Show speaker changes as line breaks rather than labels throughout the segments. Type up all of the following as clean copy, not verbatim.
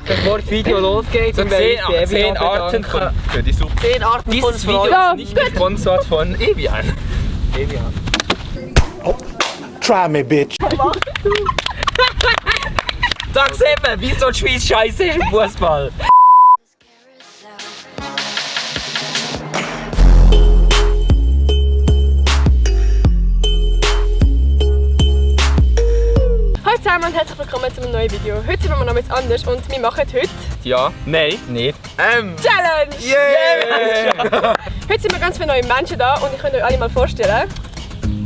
bevor das Video losgeht.
So 10 Arten von... Für die Suppe.
10 Arten von
Dieses Video ist nicht gesponsert von Evian.
Evian.
Oh, try me, bitch.
Sag selber, wieso die Schweiz scheiße im Fußball?
Hallo zusammen und herzlich willkommen zu einem neuen Video. Heute sind wir noch etwas anders und wir machen heute
Ja, nein, nicht.
Challenge!
Yeah!
Heute sind wir ganz viele neue Menschen da und ich könnte euch alle mal vorstellen.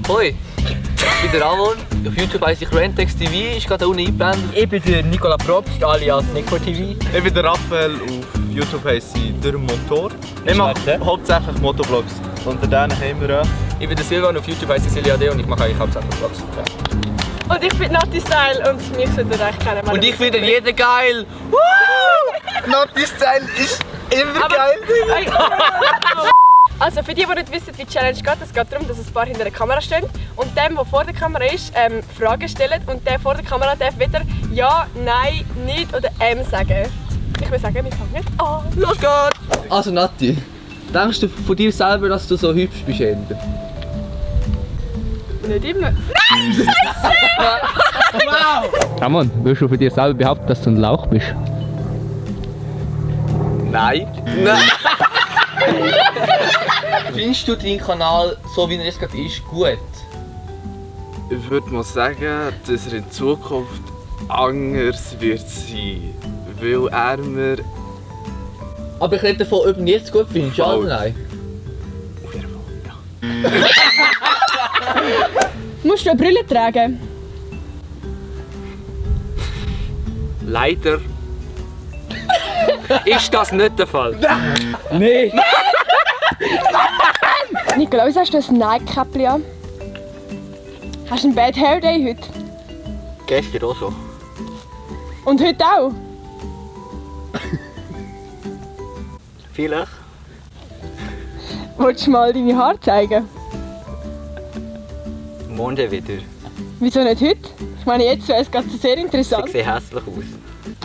Hoi, ich bin der Ramon. Auf YouTube heisse ich Rentex TV, ist gerade unten eingeblendet.
Ich bin der Nicola Probst, alias Nico TV.
Ich bin der Raphael, auf YouTube heisst sie «Der Motor». Ich mache hauptsächlich Motovlogs. Unter denen haben wir auch.
Ich bin der Silvan, auf YouTube heisse ich Silja D und ich mache eigentlich hauptsächlich Vlogs. Ja.
Und ich bin Nati Style und mich solltet ihr eigentlich kennen.
Und ich finde jeden geil.
Naughty Style ist immer
Aber-
geil.
Also für die nicht wissen, wie die Challenge geht, es geht darum, dass ein paar hinter der Kamera stehen und dem, der vor der Kamera ist, Fragen stellen und der vor der Kamera darf wieder Ja, Nein, Nicht oder sagen. Ich will sagen, wir fangen nicht an.
Los geht's! Also Nati, denkst du von dir selber, dass du so hübsch bist?
Nicht immer.
Ramon, willst du von dir selber behaupten, dass du ein Lauch bist?
Nein. Nein. Findest du deinen Kanal, so wie er jetzt gerade ist, gut?
Ich würde mal sagen, dass er in Zukunft anders wird sein. Weil er mir...
Aber ich rede davon, ob du ihn jetzt gut findest, ja oder nein?
Auf jeden Fall, ja.
Musst du eine Brille tragen?
Leider ist das nicht der Fall.
Nein!
Nicola, wieso hast du ein Nike-Käppchen an? Hast du einen Bad Hair Day heute?
Gestern auch schon.
Und heute auch?
Vielleicht.
Willst du mal deine Haare zeigen?
Morgen wieder.
Wieso nicht heute? Ich meine, jetzt wäre es gerade sehr interessant.
Ich sehe hässlich aus.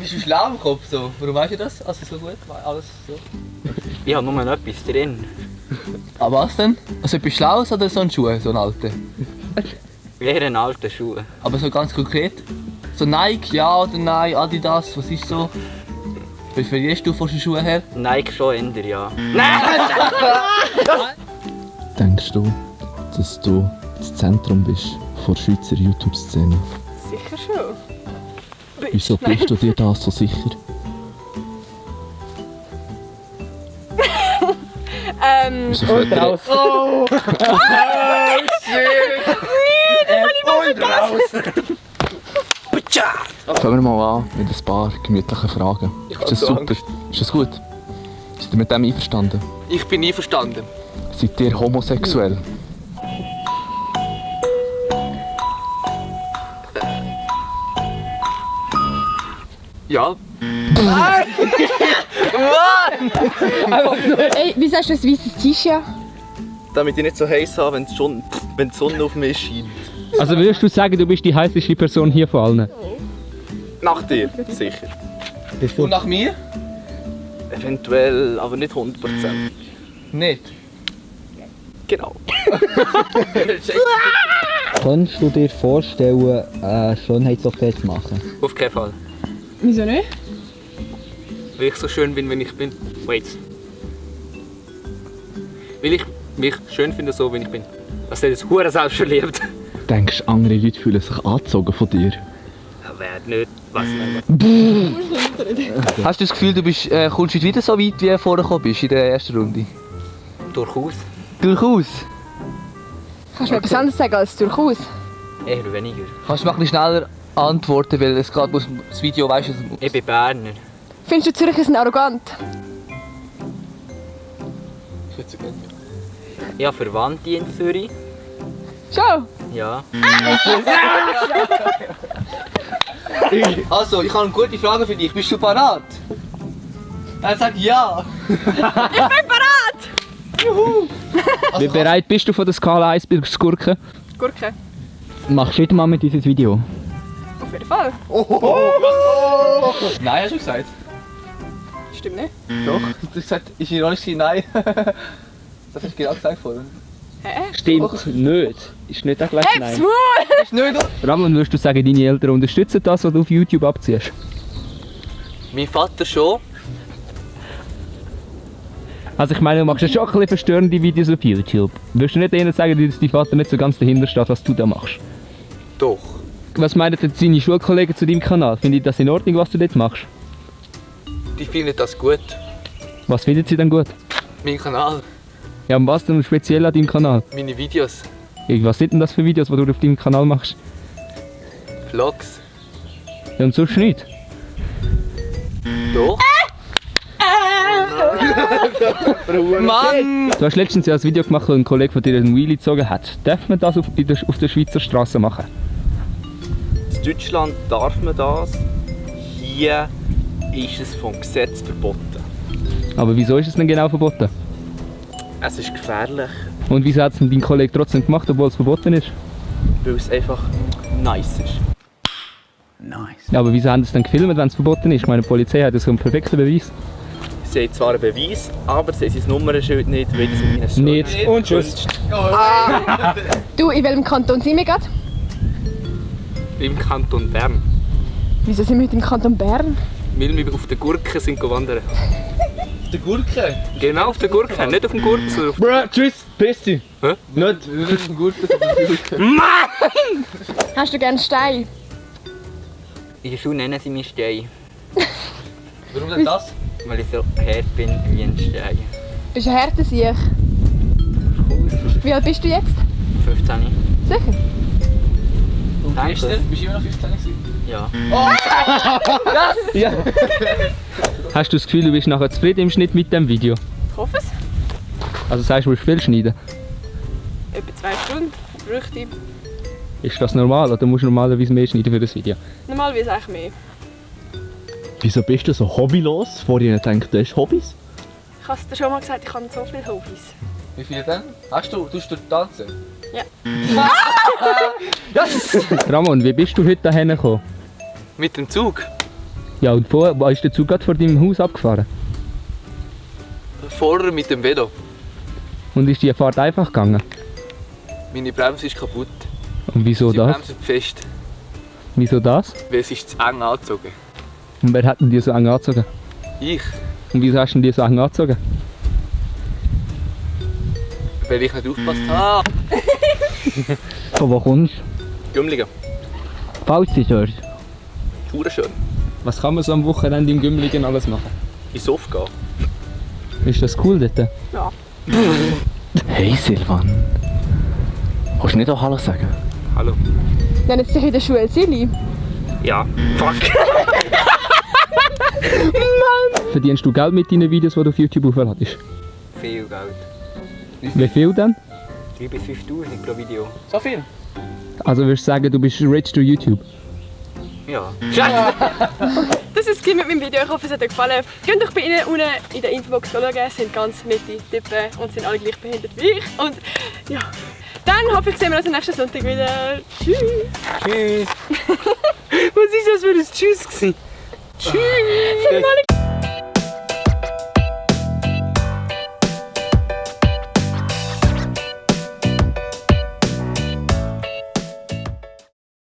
Bist du schlau im Kopf so? Warum weißt du das? Also so gut? Alles so? Ich habe nur noch etwas drin. Aber was denn? Also etwas Schlaues oder so ein Schuh, so ein alter? Eher ein alter Schuh. Aber so ganz konkret? So Nike, ja oder nein, Adidas, was ist so? Präferierst du von den Schuhen her? Nike schon eher, ja.
Denkst du, dass du das Zentrum bist der Schweizer YouTube-Szene?
Sicher schon.
Wieso bist du dir das so sicher? Wieso fällt dir
Raus.
Oh!
Fangen wir mal an mit ein paar gemütlichen Fragen. Ist das super? Ist das gut? Seid ihr mit dem einverstanden?
Ich bin einverstanden.
Seid ihr homosexuell?
Ja.
Ey, wieso hast du ein weißes T-Shirt?
Damit ich nicht so heiß habe, wenn die Sonne auf mich scheint.
Also würdest du sagen, du bist die heißeste Person hier von allen?
Nach dir, sicher.
Und nach mir?
Eventuell, aber nicht 100%.
Nicht.
Genau.
Kannst du dir vorstellen, eine Schönheits-OP zu machen?
Auf keinen Fall.
Wieso nicht?
Weil ich so schön bin, wenn ich bin. Wait. Weil ich mich schön finde, so wie ich bin. Das ist jetzt hure selbstverliebt.
Denkst du, andere Leute fühlen sich angezogen von dir?
Wer nicht? Was nicht?
Hast du das Gefühl, du bist, kommst heute wieder so weit, wie du vorher gekommen bist in der ersten Runde?
Durchaus.
Durchaus.
Kannst du mir etwas anderes sagen als durchaus?
Eher weniger.
Kannst du mal ein bisschen schneller antworten, weil es gerade das Video weißt du.
Ich bin Berner.
Findest du Zürcher sind arrogant?
Ich habe Verwandte in Zürich.
Schon?
Ja.
Also, ich habe eine gute Frage für dich. Bist du parat? Er sagt ja.
Wie bereit bist du von der Skala 1 bis Gurke?
Gurke.
Machst du wieder mal mit dieses Video?
Auf jeden Fall.
Nein, hast du gesagt.
Stimmt nicht?
Doch, du hast gesagt, ist ironisch gewesen, nein. Das hast du genau gesagt vorhin.
Hä?
Stimmt nicht. Ist nicht gleich
Heb's
nein.
Maul!
Ist nicht,
Ramon, würdest du sagen, deine Eltern unterstützen das, was du auf YouTube abziehst?
mein Vater schon.
Also ich meine, du machst ja schon ein bisschen verstörende Videos auf YouTube. Würdest du nicht ihnen sagen, dass dein Vater nicht so ganz dahinter steht, was du da machst?
Doch.
Was meinen denn deine Schulkollegen zu deinem Kanal? Finde ich das in Ordnung, was du dort machst?
Die finden das gut.
Was finden sie denn gut?
Mein Kanal,
Ja, und was denn speziell an deinem Kanal?
meine Videos,
Was sind denn das für Videos, die du auf deinem Kanal machst?
Vlogs.
Ja, und sonst nicht.
Doch. Mann!
Du hast letztens ja ein Video gemacht, wo ein Kollege von dir einen Wheelie gezogen hat. Darf man das auf der Schweizer Straße machen?
In Deutschland darf man das. Hier ist es vom Gesetz verboten.
Aber wieso ist es denn genau verboten?
Es ist gefährlich,
Und wieso hat es denn dein Kollege trotzdem gemacht, obwohl es verboten ist?
weil es einfach nice ist.
Ja, aber wieso haben sie es dann gefilmt, wenn es verboten ist? Ich meine, die Polizei hat so einen perfekten Beweis.
Sie haben zwar einen Beweis, aber sie haben das Nummernschild nicht, weil das mit ihnen so
Nicht.
Und tschüss.
Du, in welchem Kanton sind wir gerade?
Im Kanton Bern.
Wieso sind wir heute im Kanton Bern?
Weil wir auf der Gurke sind wandern.
Die Gurke.
Genau auf der Gurke, nicht auf dem Gurken, sondern auf
Bro, tschüss, piss dich.
Hä?
Nicht.
Nicht auf dem Gurke, sondern auf der Gurke.
Hast du gerne Stein?
In der Schule nennen sie mich Stein,
Warum denn das?
weil ich so hart bin wie ein Stein.
Bist du ein harter Sieg? Wie alt bist du jetzt?
15.
Sicher?
Bist du immer noch 15 gewesen?
Ja.
Ja. Hast du das Gefühl, du bist nachher zufrieden im Schnitt mit dem Video?
Ich hoffe es.
Also sagst du, du willst viel schneiden?
Etwa 2 Stunden bräuchte ich.
Ist das normal oder musst du normalerweise mehr schneiden für das Video?
Normalerweise eigentlich mehr.
Wieso bist du so hobbylos? Vorhin gedacht, du hast Hobbys?
Ich habe es dir schon mal gesagt, ich habe so viele Hobbys.
Wie viele denn? Tust du tanzen?
Ja.
Ramon, wie bist du heute hierher gekommen?
mit dem Zug.
Ja, und wo ist der Zug gerade vor deinem Haus abgefahren?
Vorher mit dem Velo.
Und ist die Fahrt einfach gegangen?
Meine Bremse ist kaputt.
Und wieso
Die
das?
Bremse ist fest,
Wieso das?
weil es ist zu eng angezogen.
Und wer hat denn dir so eng angezogen?
Ich,
Und wieso hast du denn dir so eng angezogen?
weil ich nicht aufgepasst habe.
Von wo kommst du?
Gümligen.
Falls du hörst.
Hure schön.
Was kann man so am Wochenende in Gümligen alles machen?
Ins Sof gehen.
Ist das cool dort?
Ja.
Hey Silvan. Willst du nicht auch Hallo sagen?
Hallo.
Nennen sie dich in der Schule Silly?
Ja. Fuck.
Verdienst du Geld mit deinen Videos, die du auf YouTube aufladest?
Viel Geld.
Wie viel denn?
3.000 bis 5.000 pro Video.
So viel?
Also würdest du sagen, du bist rich durch YouTube?
Ja.
Das ist es mit meinem Video. Ich hoffe, es hat euch gefallen. Könnt euch bei ihnen unten in der Infobox schauen. Es sind ganz nette Typen und sind alle gleich behindert wie ich. Und ja, dann hoffe ich, sehen wir uns am nächsten Sonntag wieder. Tschüss!
Tschüss. Was ist das für ein Tschüss gewesen? Tschüss.